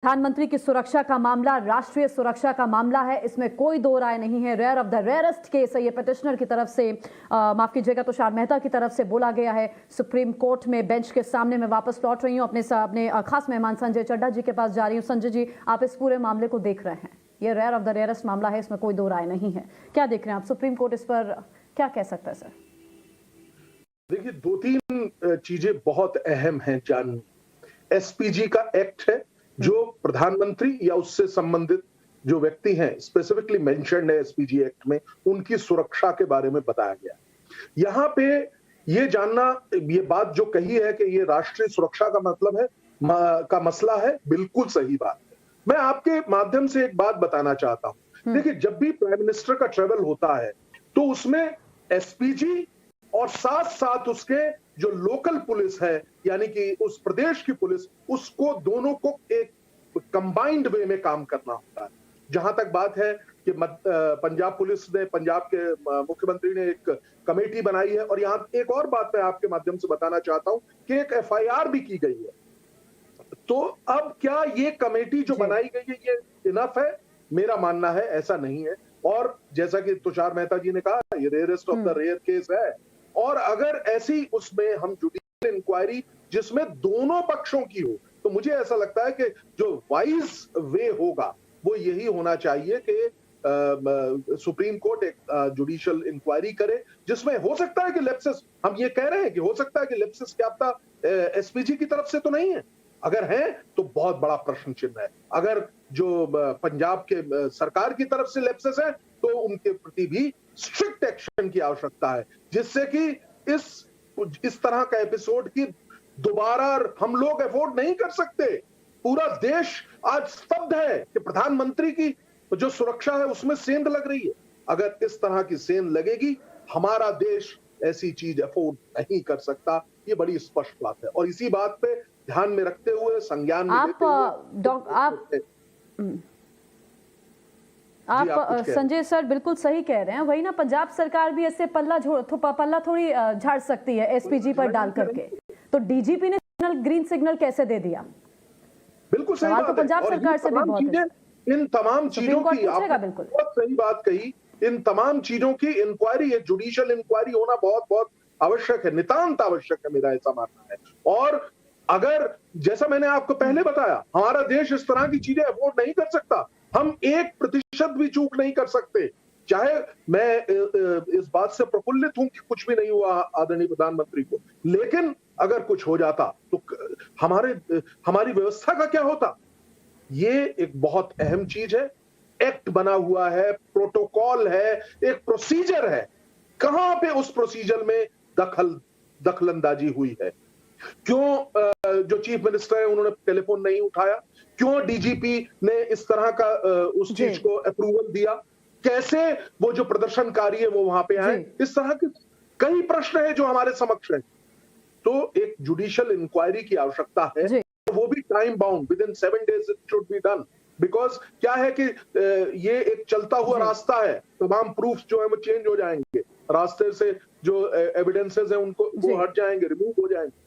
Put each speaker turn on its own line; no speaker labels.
प्रधानमंत्री की सुरक्षा का मामला राष्ट्रीय सुरक्षा का मामला है, इसमें कोई दो राय नहीं है। Rare of the rarest case है ये पिटिशनर की तरफ से, माफ कीजिएगा तुषार मेहता की तरफ से बोला गया है। सुप्रीम कोर्ट में बेंच के सामने मैं वापस लौट रही हूं, अपने खास मेहमान संजय चड्ढा जी के पास जा रही हूं। संजय जी, आप इस पूरे मामले को देख रहे हैं, ये रेयर ऑफ द रेयरेस्ट मामला है, इसमें कोई दो राय नहीं है। क्या देख रहे हैं आप? सुप्रीम कोर्ट इस पर क्या कह सकता है सर?
देखिए, दो तीन चीजें बहुत अहम हैं जाननी। एसपीजी का एक्ट है जो प्रधानमंत्री या उससे संबंधित जो व्यक्ति हैं, स्पेसिफिकली मेंशन्ड है एसपीजी एक्ट में, उनकी सुरक्षा के बारे में बताया गया। यहाँ पे ये जानना, ये बात जो कही है कि ये राष्ट्रीय सुरक्षा का मतलब है का मसला है, बिल्कुल सही बात है। मैं आपके माध्यम से एक बात बताना चाहता हूं। देखिए, जब भी प्राइम मिनिस्टर का ट्रेवल होता है तो उसमें एसपीजी और साथ साथ उसके जो लोकल पुलिस है, यानी कि उस प्रदेश की पुलिस, उसको दोनों को एक कंबाइंड वे में काम करना होता है। जहां तक बात है कि पंजाब पुलिस ने, पंजाब के मुख्यमंत्री ने एक कमेटी बनाई है, और यहाँ एक और बात मैं आपके माध्यम से बताना चाहता हूं कि एक एफआईआर भी की गई है। तो अब क्या ये कमेटी जो बनाई गई है ये इनफ है? मेरा मानना है ऐसा नहीं है। और जैसा कि तुषार मेहता जी ने कहा, ये rarest of the rare case है, और अगर ऐसी उसमें हम जुडिशियल इंक्वायरी जिसमें दोनों पक्षों की हो, तो मुझे ऐसा लगता है कि जो वाइज वे होगा वो यही होना चाहिए कि सुप्रीम कोर्ट एक जुडिशियल इंक्वायरी करे, जिसमें हो सकता है कि लेप्सेस, हम ये कह रहे हैं कि हो सकता है कि लेप्सेस क्या पता एसपीजी की तरफ से तो नहीं है। अगर है तो बहुत बड़ा प्रश्न चिन्ह है। अगर जो पंजाब के सरकार की तरफ से लेप्सेस है तो उनके प्रति भी स्ट्रिक्ट एक्शन की आवश्यकता है, जिससे कि इस तरह का एपिसोड की दोबारा हम लोग अफोर्ड नहीं कर सकते। पूरा देश आज स्तब्ध है कि प्रधानमंत्री की जो सुरक्षा है उसमें सेंध लग रही है। अगर इस तरह की सेंध लगेगी, हमारा देश ऐसी चीज अफोर्ड नहीं कर सकता। ये बड़ी स्पष्ट बात है, और इसी बात पे ध्यान में रखते हुए, संज्ञान में लेते हुए
आप संजय सर बिल्कुल सही कह रहे हैं। वही ना, पंजाब सरकार भी ऐसे पल्ला थोड़ी झाड़ सकती है एसपीजी पर डाल करके। तो डीजीपी ने ग्रीन सिग्नल कैसे दे दिया?
बिल्कुल सही बात है।
पंजाब सरकार से भी बहुत है।
इन तमाम चीजों की आपने बहुत सही बात कही। इन तमाम चीजों की इंक्वायरी, जुडिशियल इंक्वायरी होना बहुत बहुत आवश्यक है, नितांत आवश्यक है, मेरा ऐसा मानना है। और अगर, जैसा मैंने आपको पहले बताया, हमारा देश इस तरह की चीजें अफोर्ड नहीं कर सकता। हम 1% भी चूक नहीं कर सकते। चाहे मैं इस बात से प्रफुल्लित हूं कि कुछ भी नहीं हुआ आदरणीय प्रधानमंत्री को, लेकिन अगर कुछ हो जाता तो हमारी व्यवस्था का क्या होता? ये एक बहुत अहम चीज है। एक्ट बना हुआ है, प्रोटोकॉल है, एक प्रोसीजर है। कहां पे उस प्रोसीजर में दखलंदाजी हुई है? क्यों जो चीफ मिनिस्टर है उन्होंने टेलीफोन नहीं उठाया? क्यों डीजीपी ने इस तरह का उस चीज को अप्रूवल दिया? कैसे वो जो प्रदर्शनकारी है वो वहां पे आए? इस तरह के कई प्रश्न है जो हमारे समक्ष है। तो एक जुडिशियल इंक्वायरी की आवश्यकता है, वो भी time bound, with in 7 days it should be done. Because क्या है कि ये एक चलता हुआ रास्ता है, तमाम प्रूफ जो है वो चेंज हो जाएंगे, रास्ते से जो एविडेंसेस है उनको वो हट जाएंगे, रिमूव हो जाएंगे।